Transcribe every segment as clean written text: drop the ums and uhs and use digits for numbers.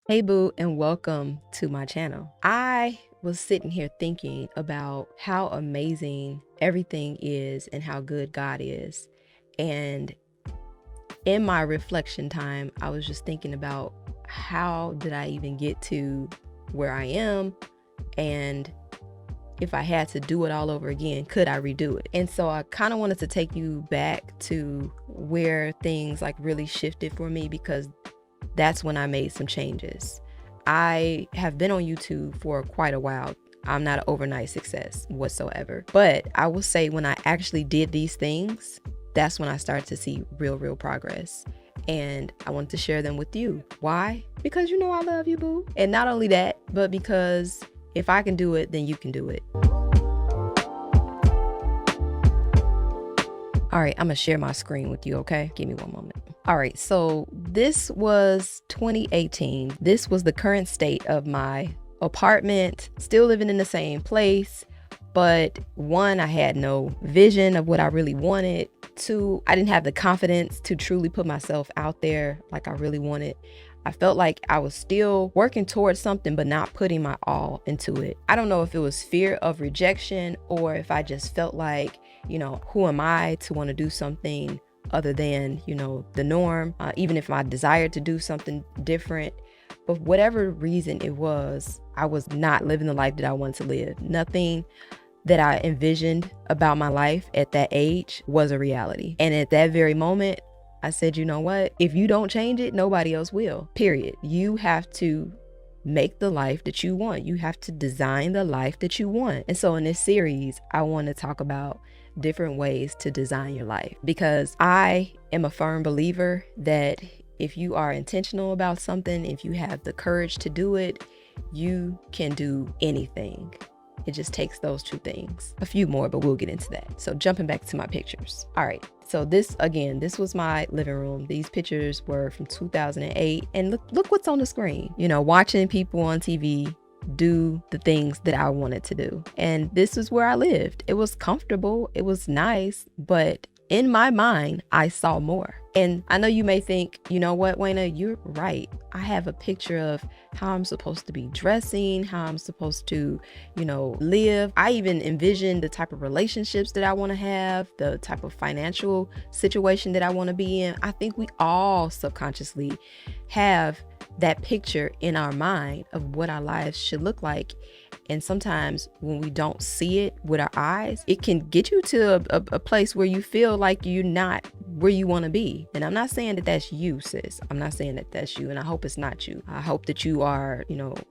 Hey boo, and welcome to my channel. I was sitting here thinking about how amazing everything is and how good God is. And in my reflection time, I was just thinking about how did I even get to where I am, and if I had to do it all over again, could I redo it? And so I kind of wanted to take you back to where things like really shifted for me, because that's when I made some changes. I have been on YouTube for quite a while. I'm not an overnight success whatsoever. But I will say when I actually did these things, that's when I started to see real progress. And I wanted to share them with you. Why? Because you know I love you, boo. And not only that, but because if I can do it, then you can do it. All right, I'm gonna share my screen with you, okay? Give me one moment. All right, so this was 2018. This was the current state of my apartment, still living in the same place. But one, I had no vision of what I really wanted. Two, I didn't have the confidence to truly put myself out there like I really wanted. I felt like I was still working towards something, but not putting my all into it. I don't know if it was fear of rejection or if I just felt like, who am I to want to do something other than, the norm, even if I desired to do something different. But whatever reason it was, I was not living the life that I wanted to live. Nothing that I envisioned about my life at that age was a reality. And at that very moment, I said, you know what? If you don't change it, nobody else will, period. You have to make the life that you want. You have to design the life that you want. And so in this series, I want to talk about different ways to design your life, because I am a firm believer that if you are intentional about something, if you have the courage to do it, you can do anything. It just takes those two things. A few more, but we'll get into that. So jumping back to my pictures. All right. So this was my living room. These pictures were from 2008. And look what's on the screen. Watching people on TV do the things that I wanted to do. And this is where I lived. It was comfortable. It was nice. But in my mind, I saw more. And I know you may think, you know what, Wayna, you're right. I have a picture of how I'm supposed to be dressing, how I'm supposed to, live. I even envision the type of relationships that I want to have, the type of financial situation that I want to be in. I think we all subconsciously have that picture in our mind of what our lives should look like. And sometimes when we don't see it with our eyes, it can get you to a place where you feel like you're not where you want to be. And I'm not saying that that's you, sis. I'm not saying that that's you. And I hope it's not you. I hope that you are,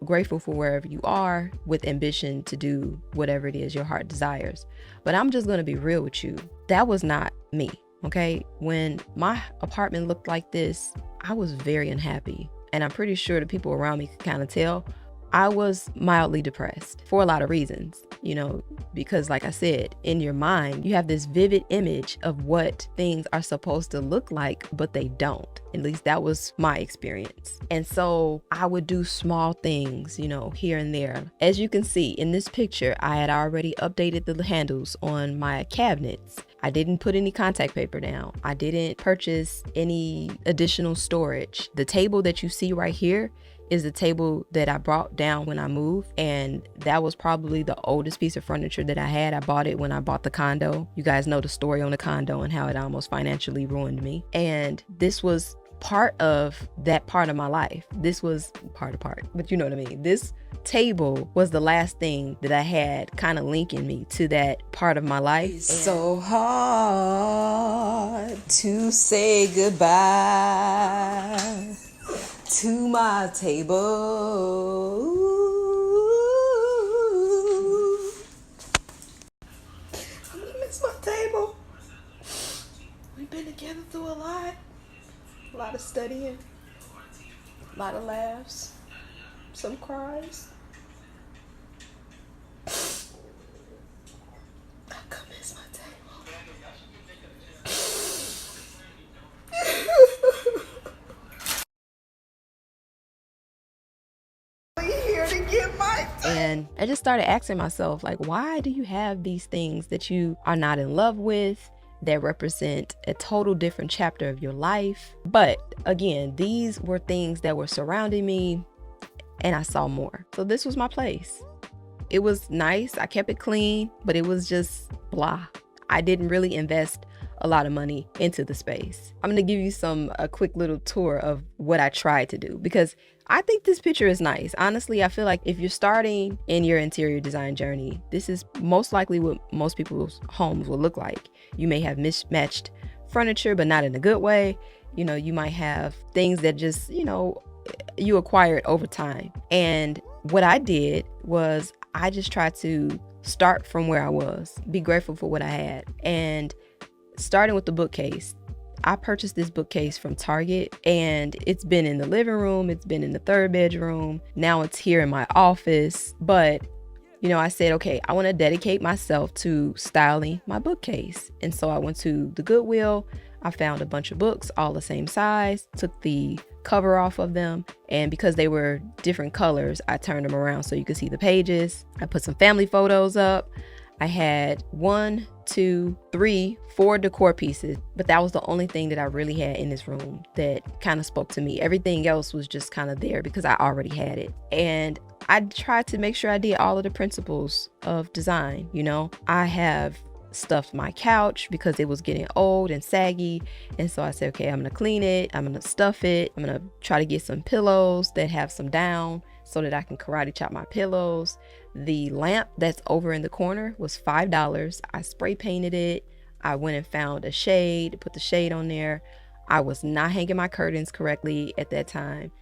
grateful for wherever you are with ambition to do whatever it is your heart desires. But I'm just going to be real with you. That was not me. Okay. When my apartment looked like this, I was very unhappy. And I'm pretty sure the people around me could kind of tell. I was mildly depressed for a lot of reasons, because like I said, in your mind, you have this vivid image of what things are supposed to look like, but they don't. At least that was my experience. And so I would do small things, here and there. As you can see in this picture, I had already updated the handles on my cabinets. I didn't put any contact paper down. I didn't purchase any additional storage. The table that you see right here is the table that I brought down when I moved. And that was probably the oldest piece of furniture that I had. I bought it when I bought the condo. You guys know the story on the condo and how it almost financially ruined me. And this was part of that part of my life. This was part, but you know what I mean? This table was the last thing that I had kind of linking me to that part of my life. It's so hard to say goodbye to my table. I'm gonna miss my table. We've been together through a lot of studying, a lot of laughs, some cries. I could miss my table. Here to get my table. And I just started asking myself, like, why do you have these things that you are not in love with, that represent a total different chapter of your life? But again, these were things that were surrounding me and I saw more. So this was my place. It was nice. I kept it clean, but it was just blah. I didn't really invest a lot of money into the space. I'm gonna give you a quick little tour of what I tried to do, because I think this picture is nice. Honestly, I feel like if you're starting in your interior design journey, this is most likely what most people's homes will look like. You may have mismatched furniture, but not in a good way. You know, you might have things that just, you acquired over time. And what I did was I just tried to start from where I was, be grateful for what I had. And starting with the bookcase, I purchased this bookcase from Target, and it's been in the living room, it's been in the third bedroom, now it's here in my office. But I said, okay, I want to dedicate myself to styling my bookcase. And so I went to the Goodwill. I found a bunch of books all the same size, took the cover off of them, and because they were different colors, I turned them around so you could see the pages. I put some family photos up. I had 1, 2, 3, 4 decor pieces, but that was the only thing that I really had in this room that kind of spoke to me. Everything else was just kind of there because I already had it. And I tried to make sure I did all of the principles of design. I have stuffed my couch because it was getting old and saggy, and so I said, okay, I'm gonna clean it, I'm gonna stuff it, I'm gonna try to get some pillows that have some down so that I can karate chop my pillows. The lamp that's over in the corner was $5. I spray painted it. I went and found a shade, put the shade on there. I was not hanging my curtains correctly at that time.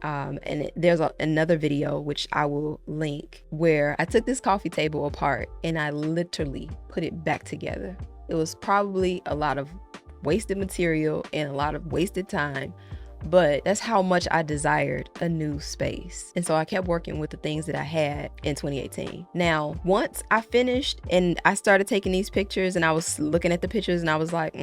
And there's another video, which I will link, where I took this coffee table apart and I literally put it back together. It was probably a lot of wasted material and a lot of wasted time, but that's how much I desired a new space. And so I kept working with the things that I had in 2018. Now, once I finished and I started taking these pictures, and I was looking at the pictures and I was like,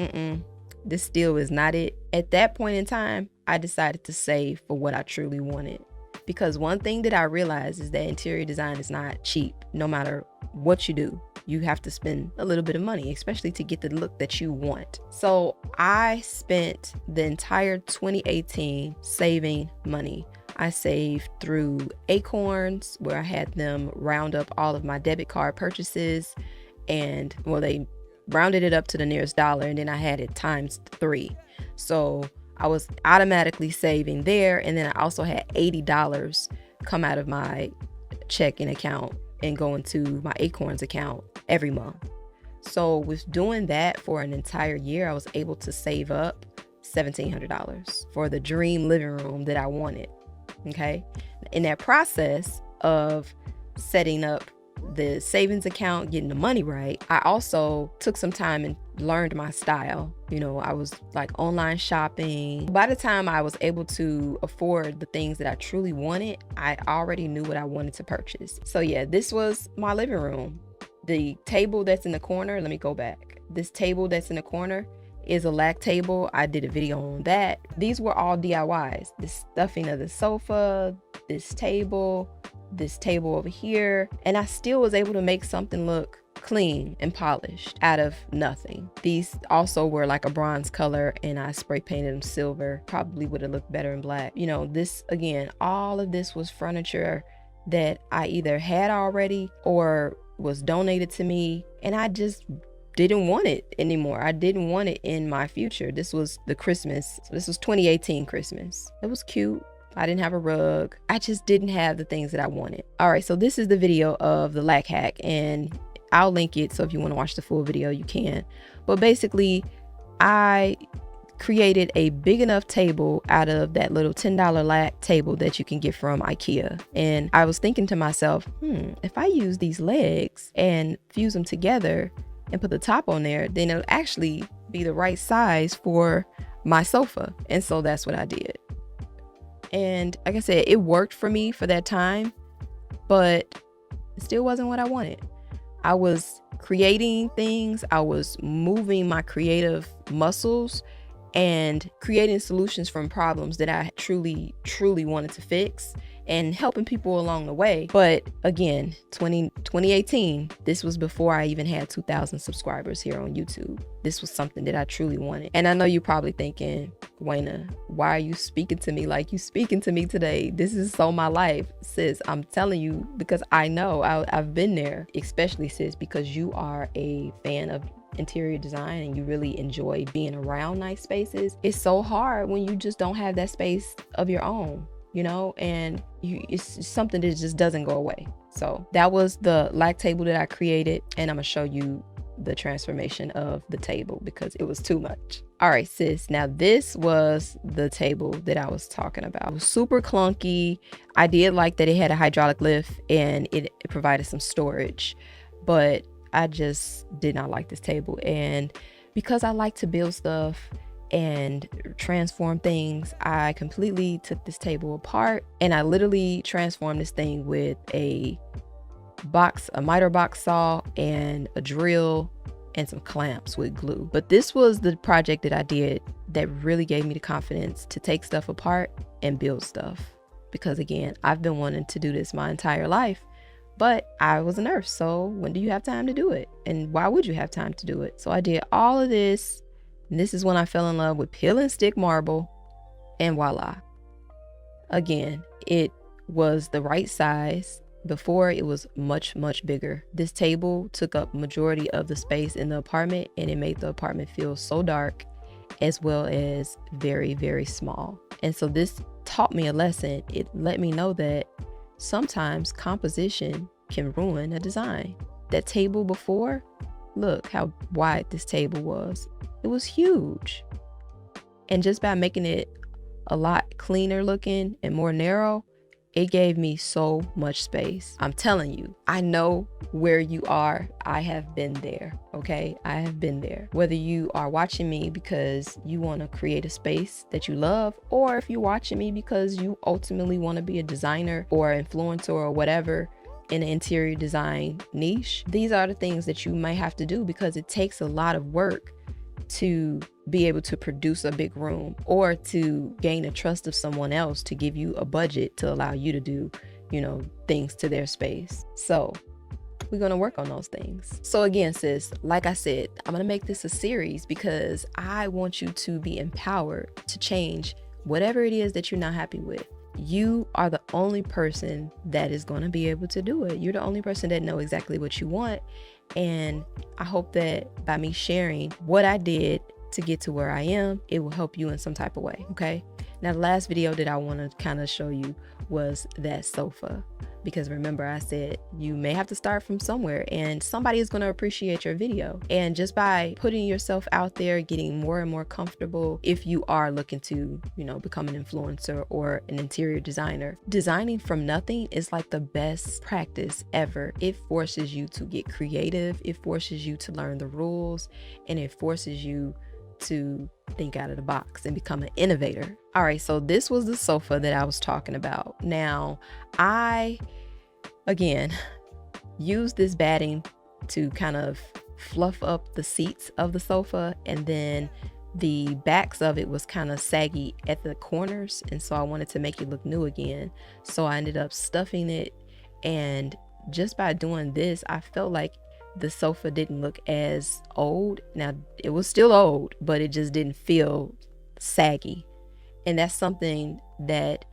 this still is not it. At that point in time, I decided to save for what I truly wanted. Because one thing that I realized is that interior design is not cheap. No matter what you do, you have to spend a little bit of money, especially to get the look that you want. So I spent the entire 2018 saving money. I saved through Acorns, where I had them round up all of my debit card purchases, and they rounded it up to the nearest dollar, and then I had it times 3. So I was automatically saving there, and then I also had $80 come out of my checking account and go into my Acorns account every month. So with doing that for an entire year, I was able to save up $1,700 for the dream living room that I wanted. Okay. In that process of setting up the savings account, getting the money right, I also took some time and learned my style. I was like online shopping. By the time I was able to afford the things that I truly wanted, I already knew what I wanted to purchase. So yeah, this was my living room. The table that's in the corner, let me go back. This table that's in the corner is a lac table. I did a video on that. These were all DIYs. The stuffing of the sofa, this table over here, and I still was able to make something look clean and polished out of nothing. These also were like a bronze color, and I spray painted them silver. Probably would have looked better in black. This again, all of this was furniture that I either had already or was donated to me, and I just didn't want it anymore. I didn't want it in my future. This was the Christmas. This was 2018 Christmas. It was cute. I didn't have a rug. I just didn't have the things that I wanted. All right, so this is the video of the lac hack, and I'll link it, so if you want to watch the full video, you can. But basically, I created a big enough table out of that little $10 lac table that you can get from Ikea. And I was thinking to myself, if I use these legs and fuse them together and put the top on there, then it'll actually be the right size for my sofa. And so that's what I did. And like I said, it worked for me for that time, but it still wasn't what I wanted. I was creating things. I was moving my creative muscles, and creating solutions from problems that I truly wanted to fix, and helping people along the way. But again, 2018, this was before I even had 2,000 subscribers here on YouTube. This was something that I truly wanted. And I know you're probably thinking, Wayna, why are you speaking to me like you speaking to me today? This is so my life. Sis, I'm telling you, because I know I've been there, especially sis, because you are a fan of interior design and you really enjoy being around nice spaces. It's so hard when you just don't have that space of your own, you know, and it's something that just doesn't go away. So that was the lag table that I created, and I'm gonna show you the transformation of the table because it was too much. All right, sis, now this was the table that I was talking about. It was super clunky. I did like that it had a hydraulic lift and it provided some storage, but I just did not like this table. And because I like to build stuff and transform things, I completely took this table apart and I literally transformed this thing with a miter box saw and a drill and some clamps with glue. But this was the project that I did that really gave me the confidence to take stuff apart and build stuff. Because again, I've been wanting to do this my entire life, but I was a nurse. So when do you have time to do it? And why would you have time to do it? So I did all of this. And this is when I fell in love with peel and stick marble, and voila. Again, it was the right size. Before it was much bigger. This table took up majority of the space in the apartment, and it made the apartment feel so dark as well as very small. And so this taught me a lesson. It let me know that sometimes composition can ruin a design. That table before, look how wide this table was. It was huge. And just by making it a lot cleaner looking and more narrow, it gave me so much space. I'm telling you, I know where you are. I have been there, okay? I have been there. Whether you are watching me because you want to create a space that you love, or if you're watching me because you ultimately want to be a designer or influencer or whatever in an interior design niche, these are the things that you might have to do because it takes a lot of work to be able to produce a big room or to gain the trust of someone else to give you a budget to allow you to do, you know, things to their space. So we're going to work on those things. So again, sis, like I said, I'm going to make this a series because I want you to be empowered to change whatever it is that you're not happy with. You are the only person that is going to be able to do it. You're the only person that knows exactly what you want. And I hope that by me sharing what I did to get to where I am, it will help you in some type of way. Okay. Now, the last video that I want to kind of show you was that sofa, because remember I said you may have to start from somewhere and somebody is going to appreciate your video. And just by putting yourself out there, getting more and more comfortable, if you are looking to, you know, become an influencer or an interior designer, designing from nothing is like the best practice ever. It forces you to get creative. It forces you to learn the rules, and it forces you to think out of the box and become an innovator. All right, so this was the sofa that I was talking about. Now, I, again, used this batting to kind of fluff up the seats of the sofa, and then the backs of it was kind of saggy at the corners, and so I wanted to make it look new again. So I ended up stuffing it, and just by doing this, I felt like the sofa didn't look as old. Now, it was still old, but it just didn't feel saggy. And that's something that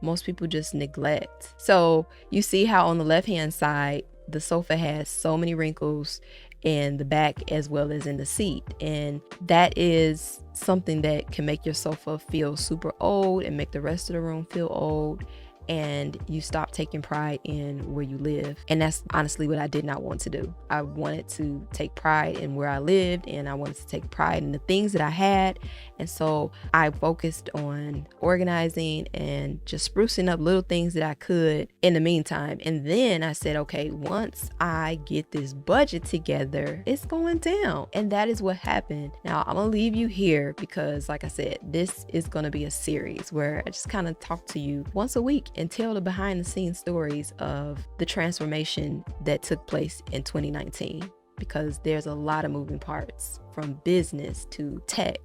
most people just neglect. So you see how on the left-hand side, the sofa has so many wrinkles in the back as well as in the seat. And that is something that can make your sofa feel super old and make the rest of the room feel old. And you stop taking pride in where you live. And that's honestly what I did not want to do. I wanted to take pride in where I lived, and I wanted to take pride in the things that I had. And so I focused on organizing and just sprucing up little things that I could in the meantime. And then I said, okay, once I get this budget together, it's going down. And that is what happened. Now I'm gonna leave you here because, like I said, this is gonna be a series where I just kind of talk to you once a week and tell the behind the scenes stories of the transformation that took place in 2019, because there's a lot of moving parts from business to tech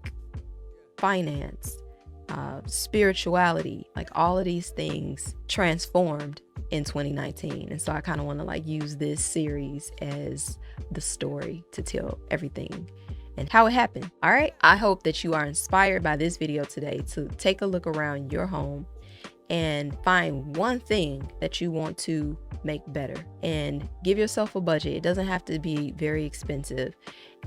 finance, spirituality, like all of these things transformed in 2019. And so I kind of want to like use this series as the story to tell everything and how it happened. All right. I hope that you are inspired by this video today to take a look around your home and find one thing that you want to make better and give yourself a budget. It doesn't have to be very expensive,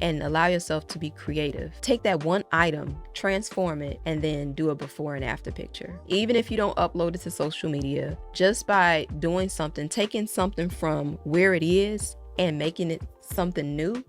and allow yourself to be creative. Take that one item, transform it, and then do a before and after picture. Even if you don't upload it to social media, just by doing something, taking something from where it is and making it something new,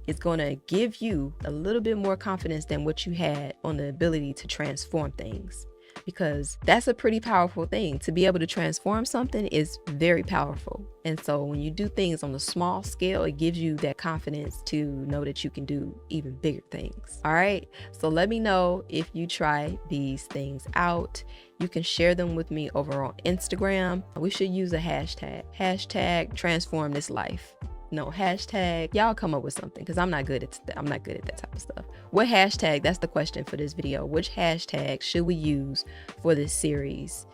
is going to give you a little bit more confidence than what you had on the ability to transform things. Because that's a pretty powerful thing. To be able to transform something is very powerful. And so when you do things on a small scale, it gives you that confidence to know that you can do even bigger things. All right. So let me know if you try these things out. You can share them with me over on Instagram. We should use a hashtag transform this life. No, hashtag, y'all come up with something, because I'm not good at that type of stuff. What hashtag? That's the question for this video. Which hashtag should we use for this series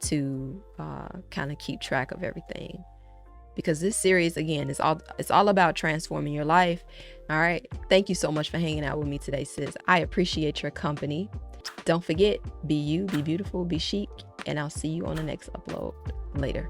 to kind of keep track of everything? Because this series, again, it's all about transforming your life. All right. Thank you so much for hanging out with me today, sis. I appreciate your company. Don't forget, be you, be beautiful, be chic, and I'll see you on the next upload. Later.